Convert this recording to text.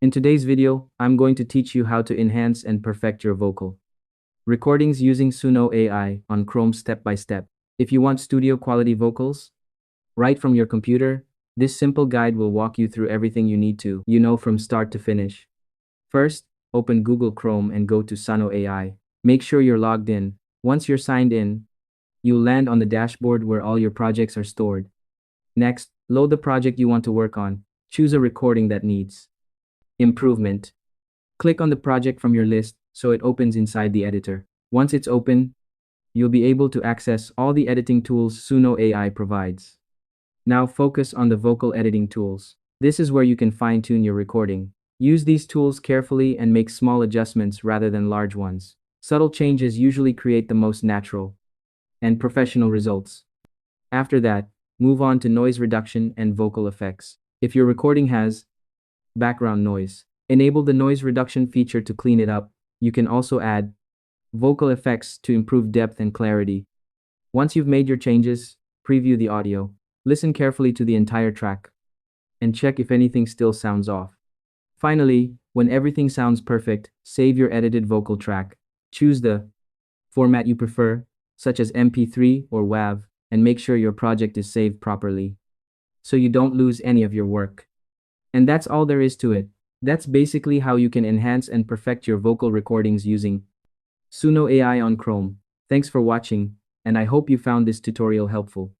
In today's video, I'm going to teach you how to enhance and perfect your vocal recordings using Suno AI on Chrome step by step. If you want studio quality vocals, right from your computer, this simple guide will walk you through everything you need to, from start to finish. First, open Google Chrome and go to Suno AI. Make sure you're logged in. Once you're signed in, you'll land on the dashboard where all your projects are stored. Next, load the project you want to work on. Choose a recording that needs improvement. Click on the project from your list so it opens inside the editor. Once it's open, you'll be able to access all the editing tools Suno AI provides. Now focus on the vocal editing tools. This is where you can fine-tune your recording. Use these tools carefully and make small adjustments rather than large ones. Subtle changes usually create the most natural and professional results. After that, move on to noise reduction and vocal effects. If your recording has background noise, enable the noise reduction feature to clean it up. You can also add vocal effects to improve depth and clarity. Once you've made your changes, preview the audio. Listen carefully to the entire track and check if anything still sounds off. Finally, when everything sounds perfect, save your edited vocal track. Choose the format you prefer, such as MP3 or WAV, and make sure your project is saved properly so you don't lose any of your work. And that's all there is to it. That's basically how you can enhance and perfect your vocal recordings using Suno AI on Chrome. Thanks for watching, and I hope you found this tutorial helpful.